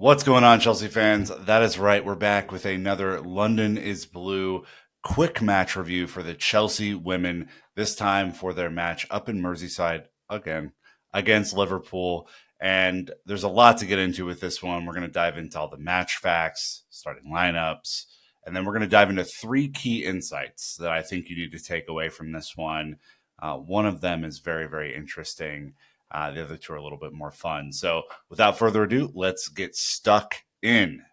What's going on, Chelsea fans? That is right. We're back with another London is Blue quick match review for the Chelsea women, this time for their match up in Merseyside again against Liverpool. And there's a lot to get into with this one. We're going to dive into all the match facts, starting lineups, and then we're going to dive into three key insights that I think you need to take away from this one. One of them is very, very interesting. The other two are a little bit more fun. So without further ado, let's get stuck in.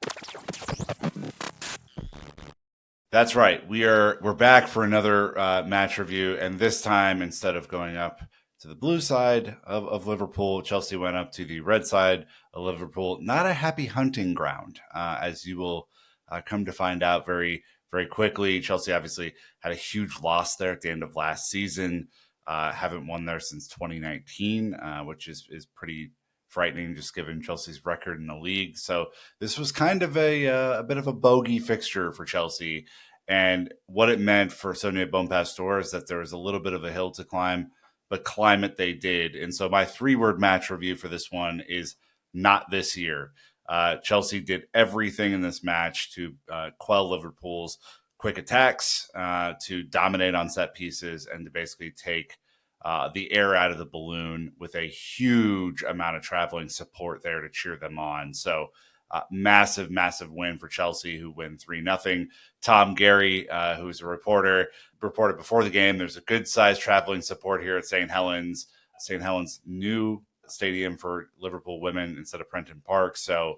That's right. We're back for another match review, and this time instead of going up to the blue side of Liverpool, Chelsea went up to the red side of Liverpool. Not a happy hunting ground, as you will come to find out very, very quickly. Chelsea obviously had a huge loss there at the end of last season. Haven't won there since 2019, which is pretty frightening, just given Chelsea's record in the league. So this was kind of a bit of a bogey fixture for Chelsea. And what it meant for Sonia Bonpastor is that there was a little bit of a hill to climb, but climb it they did. And so my 3-word match review for this one is not this year. Chelsea did everything in this match to quell Liverpool's quick attacks, to dominate on set pieces, and to basically take the air out of the balloon with a huge amount of traveling support there to cheer them on. So massive, massive win for Chelsea, who win 3-0. Tom Gary, who's a reporter, reported before the game, there's a good sized traveling support here at St. Helens. St. Helens' new stadium for Liverpool women instead of Prenton Park. So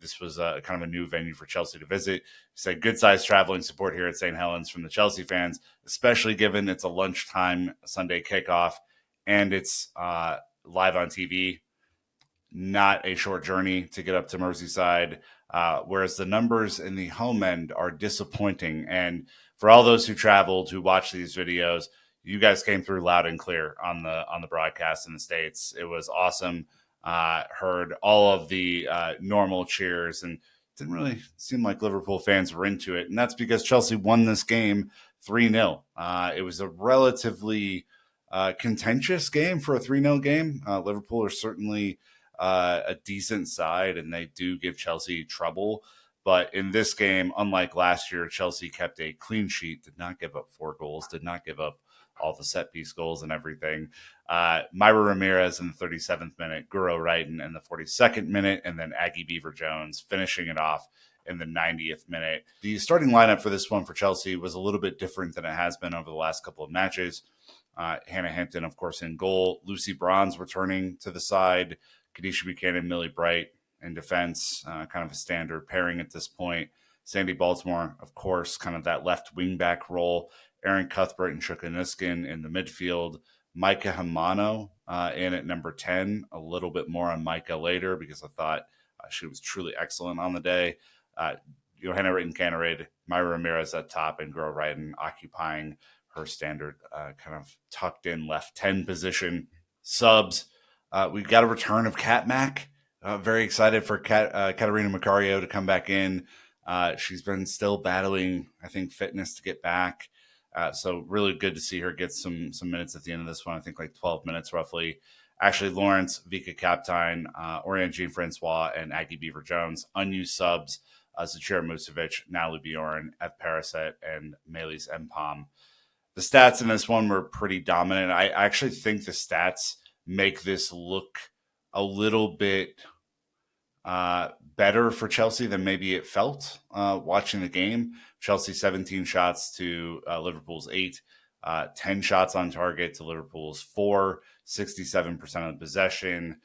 this was kind of a new venue for Chelsea to visit. He said good sized traveling support here at St. Helens from the Chelsea fans, especially given it's a lunchtime Sunday kickoff and it's live on TV. Not a short journey to get up to Merseyside, whereas the numbers in the home end are disappointing. And for all those who traveled, who watched these videos, you guys came through loud and clear on the broadcast in the States. It was awesome. Heard all of the normal cheers, and didn't really seem like Liverpool fans were into it. And that's because Chelsea won this game 3-0. It was a relatively contentious game for a 3-0 game. Liverpool are certainly a decent side, and they do give Chelsea trouble. But in this game, unlike last year, Chelsea kept a clean sheet, did not give up 4 goals, did not give up all the set piece goals and everything. Myra Ramirez in the 37th minute, Guro Wrighton in the 42nd minute, and then Aggie Beaver-Jones finishing it off in the 90th minute. The starting lineup for this one for Chelsea was a little bit different than it has been over the last couple of matches. Hannah Hampton, of course, in goal. Lucy Bronze returning to the side. Kadisha Buchanan, Millie Bright in defense, kind of a standard pairing at this point. Sandy Baltimore, of course, kind of that left wing back role. Erin Cuthbert and Shuka Niskin in the midfield. Micah Hamano in at number 10. A little bit more on Micah later because I thought she was truly excellent on the day. Johanna Ritten-Cannerid, Myra Ramirez at top, and Guro Wrighton occupying her standard kind of tucked in left 10 position. Subs, we've got a return of Kat Mack. Very excited for Caterina Macario to come back in. She's been still battling, I think, fitness to get back. So really good to see her get some minutes at the end of this one. I think like 12 minutes roughly. Ashley Lawrence, Vika Kaptein, Oriane Jean-Francois, and Aggie Beaver-Jones. Unused subs, Zachira Musovic, Natalie Bjorn, Ev Paraset, and Melis Empom. The stats in this one were pretty dominant. I actually think the stats make this look a little bit better for Chelsea than maybe it felt watching the game. Chelsea 17 shots to Liverpool's 8, 10 shots on target to Liverpool's 4, 67% of the possession,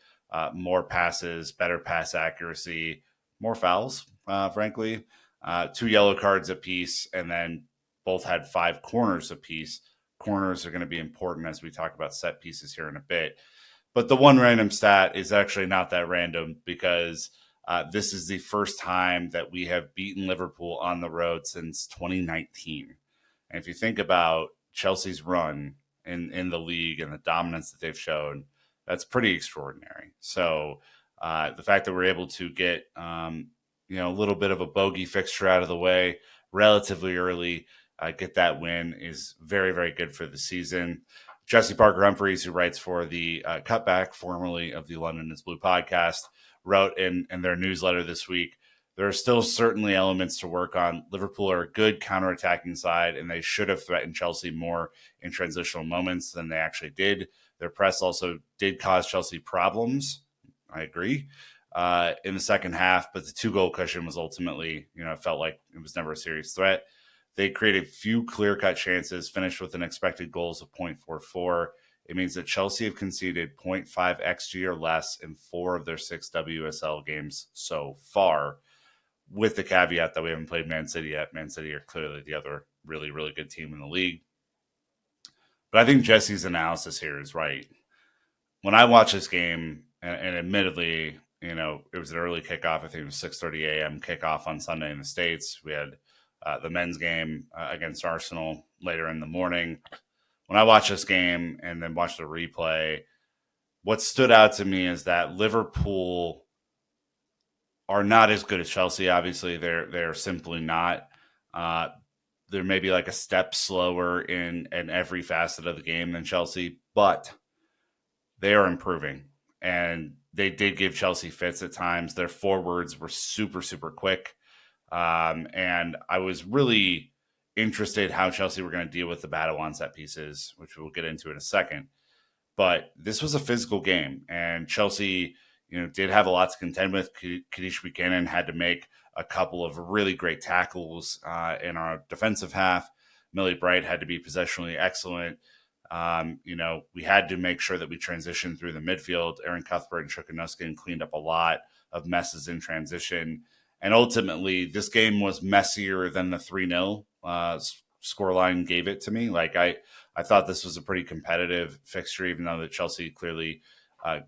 more passes, better pass accuracy, more fouls, frankly, 2 yellow cards apiece, and then both had 5 corners apiece. Corners are going to be important as we talk about set pieces here in a bit. But the one random stat is actually not that random because this is the first time that we have beaten Liverpool on the road since 2019. And if you think about Chelsea's run in the league and the dominance that they've shown, that's pretty extraordinary. So the fact that we're able to get a little bit of a bogey fixture out of the way relatively early, get that win is very, very good for the season. Jesse Parker Humphreys, who writes for the Cutback, formerly of the London is Blue podcast, wrote in their newsletter this week, there are still certainly elements to work on. Liverpool are a good counterattacking side, and they should have threatened Chelsea more in transitional moments than they actually did. Their press also did cause Chelsea problems. I agree. In the second half, but the 2-goal cushion was ultimately, it felt like it was never a serious threat. They created few clear-cut chances, finished with an expected goals of 0.44. It means that Chelsea have conceded 0.5 XG or less in 4 of their 6 WSL games so far, with the caveat that we haven't played Man City yet. Man City are clearly the other really, really good team in the league. But I think Jesse's analysis here is right. When I watch this game, and admittedly, it was an early kickoff. I think it was 6:30 a.m. kickoff on Sunday in the States. We had the men's game against Arsenal later in the morning. When I watch this game and then watch the replay, what stood out to me is that Liverpool are not as good as Chelsea. Obviously, they're simply not. They're maybe like a step slower in every facet of the game than Chelsea, but they are improving. And they did give Chelsea fits at times. Their forwards were super, super quick. And I was really interested how Chelsea were going to deal with the battle on set pieces, which we'll get into in a second. But this was a physical game, and Chelsea, did have a lot to contend with. Kadesh Buchanan had to make a couple of really great tackles in our defensive half. Millie Bright had to be possessionally excellent. We had to make sure that we transitioned through the midfield. Aaron Cuthbert and Shukanuskin cleaned up a lot of messes in transition. And ultimately, this game was messier than the 3-0 scoreline gave it to me. Like, I thought this was a pretty competitive fixture, even though that Chelsea clearly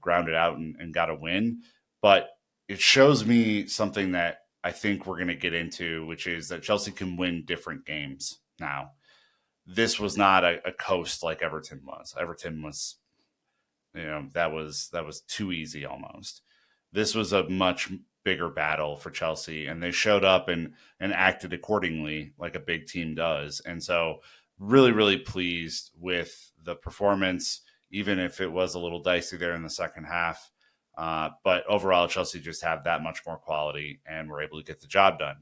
grounded out and got a win. But it shows me something that I think we're going to get into, which is that Chelsea can win different games now. This was not a coast like Everton was. Everton was, that was too easy almost. This was a much bigger battle for Chelsea, and they showed up and acted accordingly like a big team does. And so really, really pleased with the performance, even if it was a little dicey there in the second half. But overall, Chelsea just have that much more quality and were able to get the job done.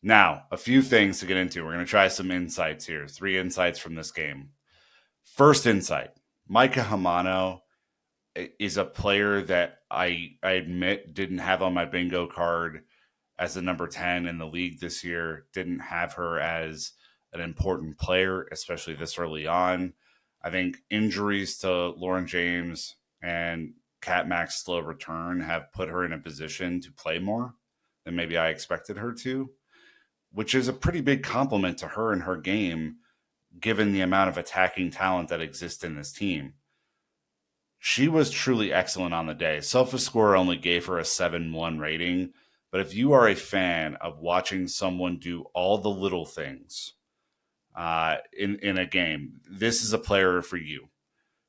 Now, a few things to get into. We're going to try some insights here. 3 insights from this game. First insight, Micah Hamano is a player that I admit didn't have on my bingo card as a number 10 in the league this year. Didn't have her as an important player, especially this early on. I think injuries to Lauren James and Kat Mack's slow return have put her in a position to play more than maybe I expected her to, which is a pretty big compliment to her and her game, given the amount of attacking talent that exists in this team. She was truly excellent on the day. SofaScore only gave her a 7.1 rating, but if you are a fan of watching someone do all the little things in a game, this is a player for you.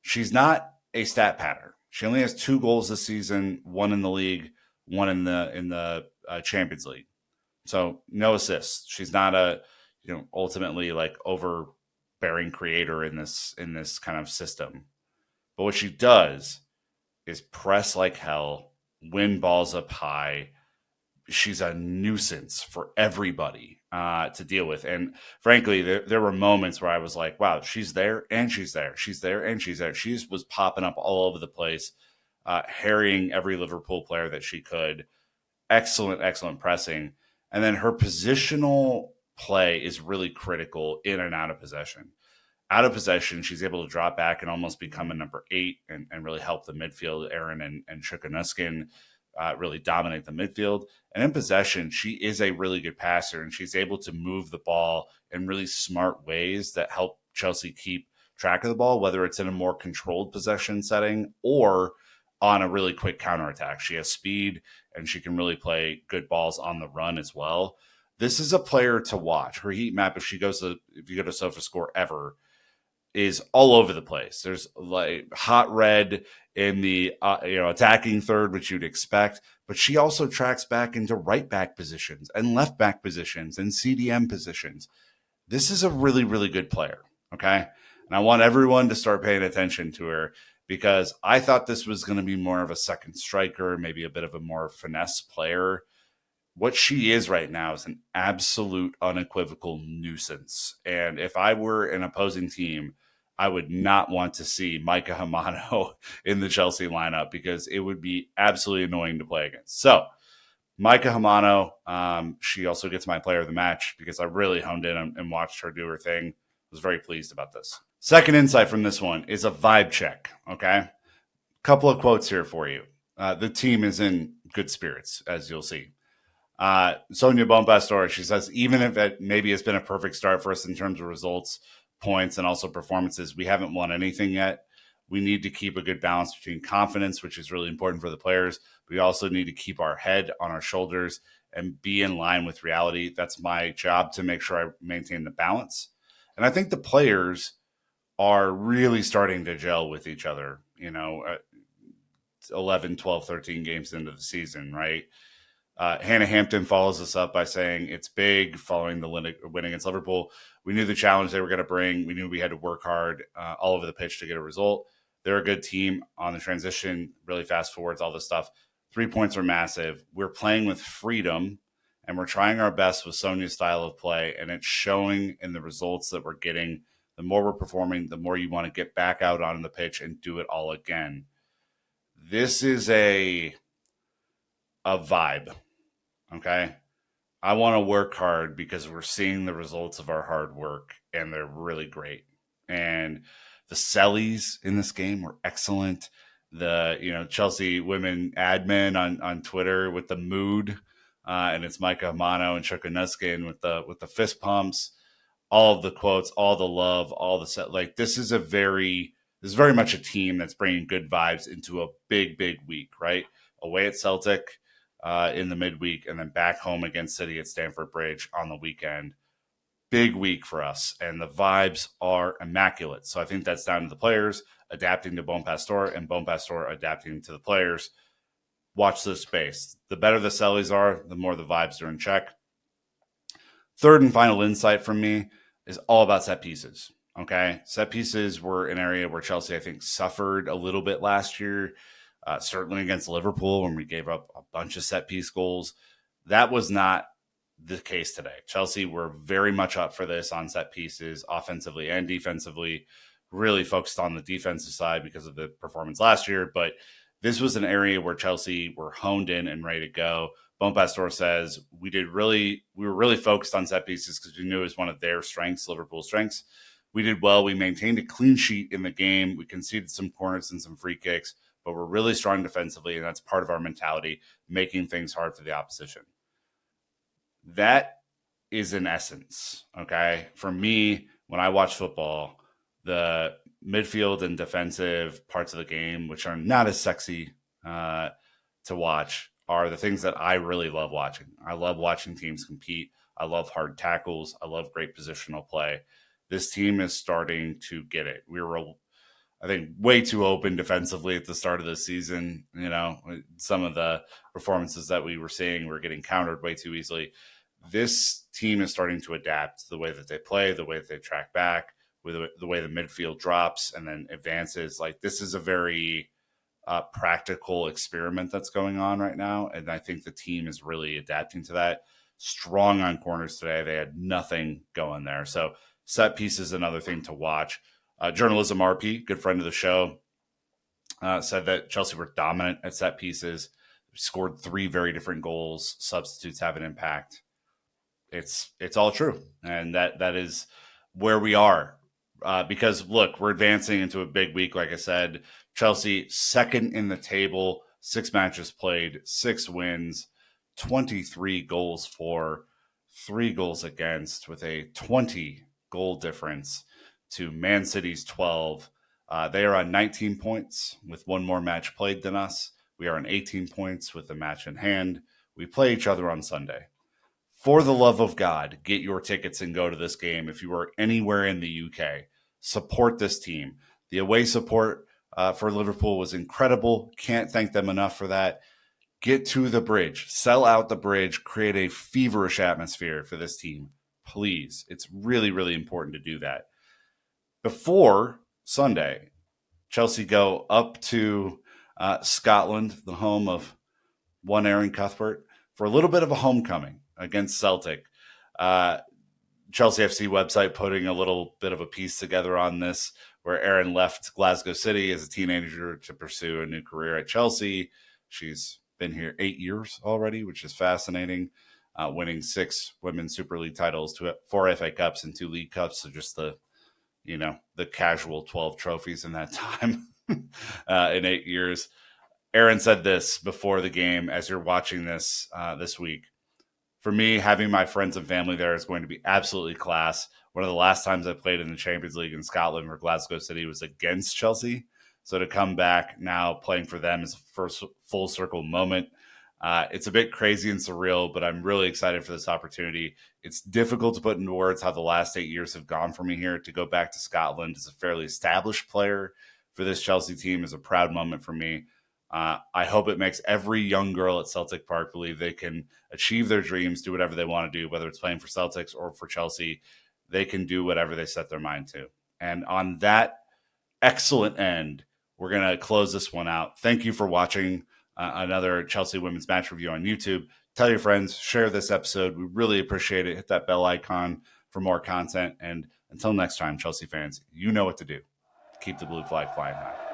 She's not a stat patter. She only has 2 goals this season, 1 in the league, 1 in the Champions League. So no assists. She's not a ultimately like overbearing creator in this kind of system. But what she does is press like hell, win balls up high. She's a nuisance for everybody to deal with. And frankly, there were moments where I was like, wow, she's there and she's there. She's there and she's there. She was popping up all over the place, harrying every Liverpool player that she could. Excellent, excellent pressing. And then her positional play is really critical in and out of possession. Out of possession, she's able to drop back and almost become a number 8 and really help the midfield. Aaron and Shukanuskin really dominate the midfield. And in possession, she is a really good passer, and she's able to move the ball in really smart ways that help Chelsea keep track of the ball, whether it's in a more controlled possession setting or on a really quick counterattack. She has speed, and she can really play good balls on the run as well. This is a player to watch. Her heat map, if you go to SofaScore ever, is all over the place. There's like hot red in the attacking third, which you'd expect, but she also tracks back into right back positions and left back positions and CDM positions. This is a really, really good player. Okay. And I want everyone to start paying attention to her because I thought this was going to be more of a second striker, maybe a bit of a more finesse player. What she is right now is an absolute unequivocal nuisance. And if I were an opposing team, I would not want to see Micah Hamano in the Chelsea lineup because it would be absolutely annoying to play against. So, Micah Hamano, she also gets my player of the match because I really honed in and watched her do her thing. Was very pleased about this. Second insight from this one is a vibe check. Okay. Couple of quotes here for you. The team is in good spirits, as you'll see. Sonia Bonpastor, she says, even if it maybe has been a perfect start for us in terms of results, points, and also performances, we haven't won anything yet. We need to keep a good balance between confidence, which is really important for the players. We also need to keep our head on our shoulders and be in line with reality. That's my job, to make sure I maintain the balance. And I think the players are really starting to gel with each other, 11, 12, 13 games into the season, right? Hannah Hampton follows us up by saying it's big following the win against Liverpool. We knew the challenge they were going to bring. We knew we had to work hard all over the pitch to get a result. They're a good team on the transition, really fast forwards, all this stuff. 3 points are massive. We're playing with freedom, and we're trying our best with Sonia's style of play, and it's showing in the results that we're getting. The more we're performing, the more you want to get back out on the pitch and do it all again. This is a vibe. Okay. I want to work hard because we're seeing the results of our hard work, and they're really great. And the sellies in this game were excellent. The Chelsea women admin on Twitter with the mood, and it's Micah Hamano and Chuka Nuskin with the fist pumps, all of the quotes, all the love, all the set. Like this is very much a team that's bringing good vibes into a big week, right? Away at Celtic in the midweek, and then back home against City at Stamford Bridge on the weekend. Big week for us, and the vibes are immaculate. So I think that's down to the players adapting to Bonpastor and Bonpastor adapting to the players. Watch this space. The better the sellies are, the more the vibes are in check. Third and final insight from me is all about set pieces. Okay. Set pieces were an area where Chelsea, I think, suffered a little bit last year. Certainly against Liverpool when we gave up a bunch of set piece goals. That was not the case today. Chelsea were very much up for this on set pieces, offensively and defensively, really focused on the defensive side because of the performance last year. But this was an area where Chelsea were honed in and ready to go. Bonpastor says we were really focused on set pieces because we knew it was one of their strengths, Liverpool's strengths. We did well. We maintained a clean sheet in the game. We conceded some corners and some free kicks, but we're really strong defensively, and that's part of our mentality, making things hard for the opposition. That is in essence, okay? For me, when I watch football, the midfield and defensive parts of the game, which are not as sexy to watch, are the things that I really love watching. I love watching teams compete. I love hard tackles. I love great positional play. This team is starting to get it. We were, I think, way too open defensively at the start of the season. Some of the performances that we were seeing were getting countered way too easily. This team is starting to adapt to the way that they play, the way that they track back, with the way the midfield drops and then advances. Like this is a very practical experiment that's going on right now, and I think the team is really adapting to that. Strong on corners today. They had nothing going there. So set piece is another thing to watch. Journalism RP, good friend of the show, said that Chelsea were dominant at set pieces, scored 3 very different goals. Substitutes have an impact. It's all true, and that is where we are. Because look, we're advancing into a big week. Like I said, Chelsea second in the table, 6 matches played, 6 wins, 23 goals for, 3 goals against, with a 20 goal difference to Man City's 12. They are on 19 points with 1 more match played than us. We are on 18 points with the match in hand. We play each other on Sunday. For the love of God, get your tickets and go to this game. If you are anywhere in the UK, support this team. The away support for Liverpool was incredible. Can't thank them enough for that. Get to the bridge. Sell out the bridge. Create a feverish atmosphere for this team. Please. It's really, really important to do that. Before Sunday, Chelsea go up to Scotland, the home of one Aaron Cuthbert, for a little bit of a homecoming against Celtic. Chelsea FC website putting a little bit of a piece together on this, where Aaron left Glasgow City as a teenager to pursue a new career at Chelsea. She's been here 8 years already, which is fascinating. Winning 6 Women's Super League titles, 4 FA Cups and 2 League Cups. So just the casual 12 trophies in that time in 8 years. Aaron said this before the game as you're watching this this week. For me, having my friends and family there is going to be absolutely class. One of the last times I played in the Champions League in Scotland for Glasgow City was against Chelsea. So to come back now playing for them is a first full circle moment. It's a bit crazy and surreal, but I'm really excited for this opportunity. It's difficult to put into words how the last 8 years have gone for me here. To go back to Scotland as a fairly established player for this Chelsea team is a proud moment for me. I hope it makes every young girl at Celtic Park believe they can achieve their dreams, do whatever they want to do, whether it's playing for Celtics or for Chelsea. They can do whatever they set their mind to. And on that excellent end, we're going to close this one out. Thank you for watching another Chelsea women's match review on YouTube. Tell your friends, share this episode. We really appreciate it. Hit that bell icon for more content. And until next time, Chelsea fans, you know what to do. Keep the blue flag flying high.